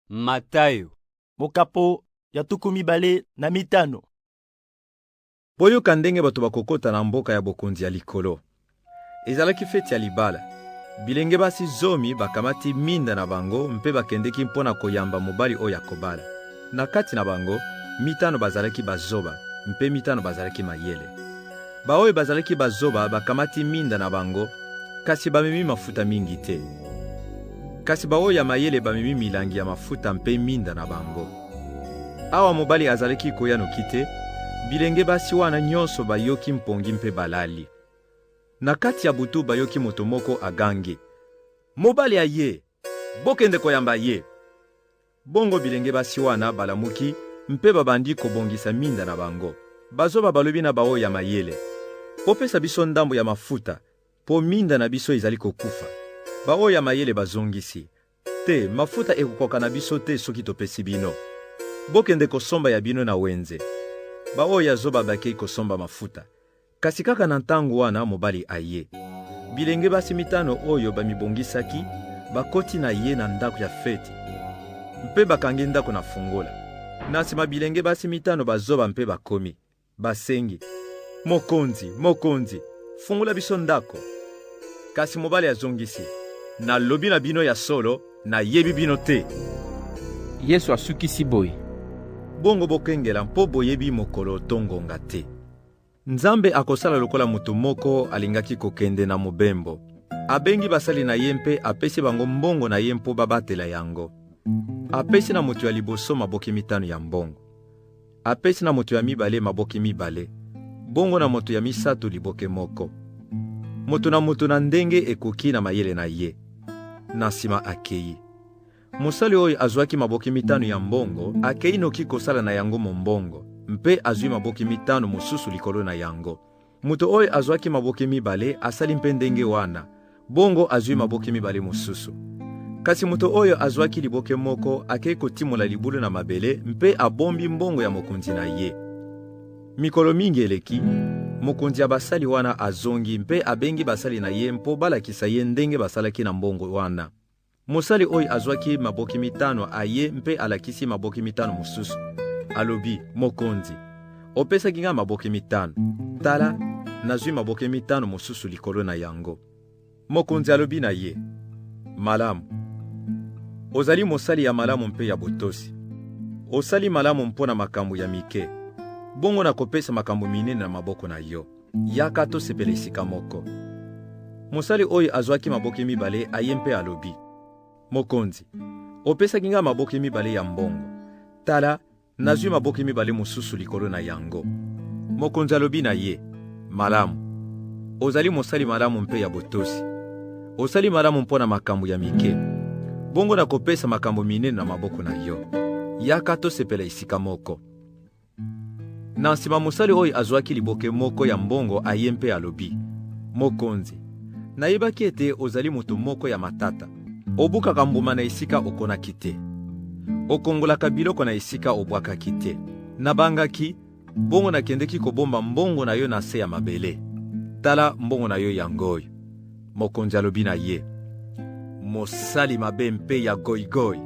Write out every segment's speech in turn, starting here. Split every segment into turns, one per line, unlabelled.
Matayo
mokapo ya tukumi bale na mitano.
Boyoka ndenge bato bakokota na mboka ya bokonzi ya likolo. Ezalaki feti ya libala. Bilenge basi zomi bakamati minda na bango mpe bakendeki mpona koyamba mobali oyo akobala. Na kati na bango, mitano bazalaki bazoba, mpe mitano bazalaki mayele. Baoyo bazalaki bazoba bakamati minda na bango, kasi bamemi mafuta mingi te. Kasi baoyo ya mayele bamemi milangi ya mafuta mpe minda na bango. Awa mobali azalaki koya noki te, bilenge basi wana nyonso bayoki mpongi mpe balali. Na kati ya butu bayoki moto moko agangi: "Mobali aye, bokende koyamba ye." Bongo bilenge basi wana balamuki mpe babandi kobongisa minda na bango. Bazoba balobi na baoyo ya mayele: "Popesa biso ndambo ya mafuta, po minda na biso ezali kokufa." Baoyo ya mayele bazongisi: "Te, mafuta ekokoka na biso te soki topesi bino. Bokende kosomba ya bino na wenze." Baoyo ya zoba bakei kosomba mafuta. Kasi kaka na ntango wana mobali aye. Bilenge basi mitano oyo bamibongisaki bakoti na ye na ndako ya feti. Mpe bakangi ndako na fungola. Na nsima bilenge basi mitano bazoba mpe bakomi. Basengi: "Mokonzi, mokonzi, fungola biso ndako." Kasi mobali azongisi: "Nalobi na bino ya solo, nayebi bino te."
Yesu asukisi boye:
"Bongo bokengela mpo boyebi mokolo tongonga te." Nzambe akosala lokola moto moko alingaki kokende na mobembo. Abengi basali na ye mpe apesi bango mbongo na ye mpo babatela yango. Apesi na moto ya liboso maboki mitano ya mbongo. Apesi na moto ya mibale maboki mibale. Bongo na moto ya misato liboke moko. Moto na moto na ndenge ekoki na mayele na ye. Na nsima akei. Mosali oyo azwaki maboki mitano ya mbongo akei noki kosala na yango mombongo, mpe azwi maboki mitano mosusu likolo na yango. Moto oyo azwaki maboki mibale asali mpe ndenge wana, bongo azwi maboki mibale mosusu. Kasi moto oyo azwaki liboke moko akei kotimola libulu na mabele mpe abombi mbongo ya mokonzi na ye. Mikolo mingi eleki, mokonzi ya basali wana azongi mpe abengi basali na ye mpo balakisa ye ndenge basalaki na mbongo wana. Mosali oyo azwaki maboki mitano aye mpe alakisi maboki mitano mosusu. Alobi: "Mokonzi, opesaki nga maboki mitano. Tala, nazwi maboki mitano mosusu likolo na yango." Mokonzi alobi na ye: "Malamu. Ozali mosali ya malamu mpe ya botosi. Osali malamu mpona makambo ya mike. Bongo na kopesa makambo minene na maboko na yo. Yaka tosepela esika moko." Mosali oyo azwaki maboki mibale aye mpe alobi: "Mokonzi, opesaki nga maboki mibale ya mbongo. Tala, nazwi maboki mibale mosusu likolo na yango." Mokonzi alobi na ye: "Malamu. Ozali mosali malamu mpe ya botosi. Osali malamu mpona makambo ya mike. Bongo na kopesa makambo minene na maboko na yo. Yaka tosepela esika moko." Na nsima mosali oyo azwaki liboke moko ya mbongo aye mpe alobi: "Mokonzi, nayebaki ete ozali moto moko ya matata. Obukaka mbuma na esika okonaki te. Okongolaka biloko na esika obwakaki te. Nabangaki, bongo nakendeki kobomba mbongo na yo na se ya mabele. Tala mbongo na yo yango oyo." Mokonzi alobi na ye: "Mosali mabe mpe ya goigoi.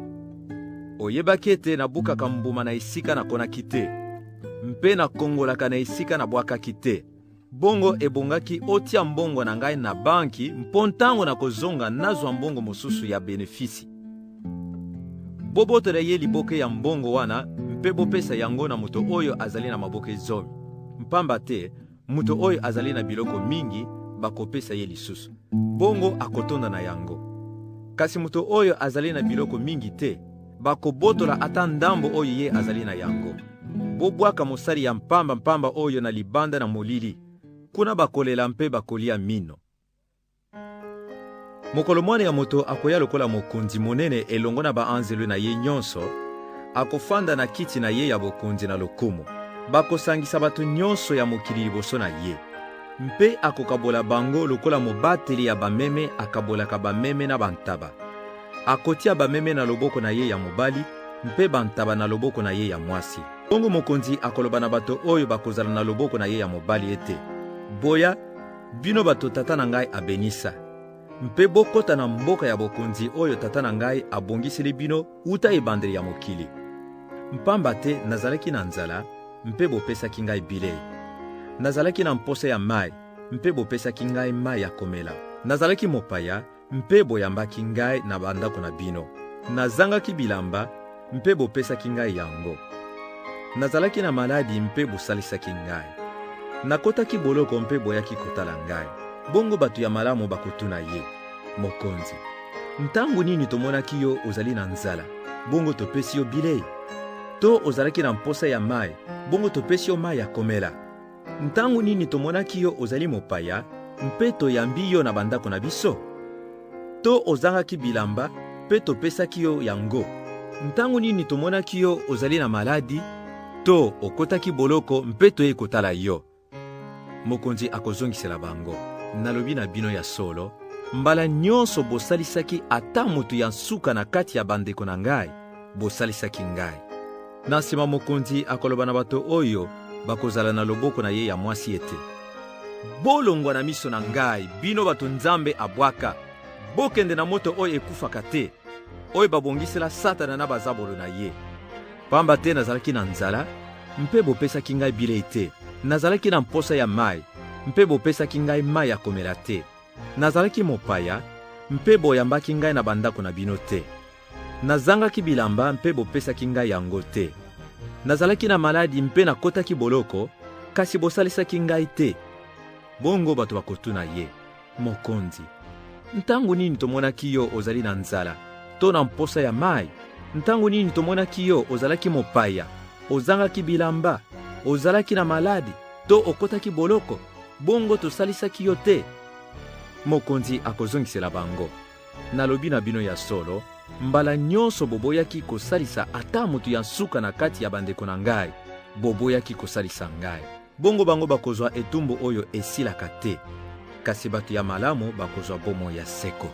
Oyebaki ete nabukaka mbuma na esika nakonaki te, mpe nakongolaka na esika nabwakaki te. Bongo ebongaki otia mbongo na ngai na banki mpo ntango na kozonga nazwa mbongo mosusu ya benefisi. Bobotela ye liboke ya mbongo wana mpe bopesa yango na moto oyo azali na maboke zomi. Mpamba te, moto oyo azali na biloko mingi bakopesa ye lisusu. Bongo akotonda na yango. Kasi moto oyo azali na biloko mingi te, bakobotola ata ndambo oyo ye azali na yango. Bobwaka mosali ya mpamba oyo na libanda na molili. Kuna bakolela mpe bakolia mino." Mokolo mwana ya moto akoya lokola mokonzi monene elongo na baanzelu na ye nyonso, akofanda na kiti na ye ya bokonzi na lokumu. Bakosangisa bato nyonso ya mokili liboso na ye. Mpe akokabola bango lokola mobateli ya bameme akabolaka bameme na bantaba. Akotia bameme na loboko na ye ya mobali, mpe bantaba na loboko na ye ya mwasi. Bongo mokonzi akoloba na bato oyo bakozala na loboko na ye ya mobali ete: "Boya, bino bato tata na ngai abenisa. mpe bokota na mboka ya bokonzi oyo tata na ngai abongiseli bino uta ebandeli ya mokili. Mpamba te nazalaki na nzala, mpe bopesaki ngai bilei. Nazalaki na mposa ya mai, mpe bopesaki ngai mai ya komela. Nazalaki mopaya, mpe boyambaki ngai na bandako na bino. Nazangaki bilamba, mpe bopesaki ngai yango. Nazalaki na maladi, mpe bosalisaki ngai. Nakotaki boloko, mpe boyaki kotala ngai. Bongo bato ya malamu bakotuna ye: mokonzi, ntango nini tomonaki yo ozali na nzala, bongo topesi yo bilei? To ozalaki na mposa ya mai, bongo topesi yo mai ya komela? Ntango nini tomonaki yo ozali mopaya, mpe toyambi yo na bandako na biso? To ozangaki bilamba, mpe topesaki yo yango? Ntango nini tomonaki yo ozali na maladi, to okotaki boloko, mpe toye kotala yo? Mokonzi akozongisela bango: nalobi na bino ya solo, mbala nyonso bosalisaki ata moto ya nsuka na kati ya bandeko na ngai, bosalisaki ngai. Na nsima mokonzi akoloba na bato oyo bakozala na loboko na ye ya mwasi ete: bolongwa na miso na ngai, bino bato Nzambe abwaka, bokende na moto oyo ekufaka te, oyo babongisela Satana na bazabolo na ye. Pamba te nazalaki na nzala, mpe bopesaki ngai bilei te. Nazalaki na mposa ya mai, mpe bopesaki ngai mai ya komela te. Nazalaki mopaya, mpe boyambaki ngai na bandako na bino te. Nazangaki bilamba, mpe bopesaki ngai yango te. Nazalaki na maladi, mpe nakotaki boloko, kasi bosalisaki ngai te. Bongo bato bakotuna ye: mokonzi, ntango nini tomonaki yo ozali na nzala, to na mposa ya mai? Ntango nini tomonaki yo ozalaki mopaya, ozangaki bilamba, ozalaki na maladi, to okotaki boloko, bongo tosalisaki yo te? Mokonzi akozongisela bango: nalobi na bino ya solo, mbala nyonso boboyaki kosalisa ata moto ya nsuka na kati ya bandeko na ngai, boboyaki kosalisa ngai. Bongo bango bakozwa etumbu oyo esilaka te, kasi bato ya malamu bakozwa bomoi ya seko.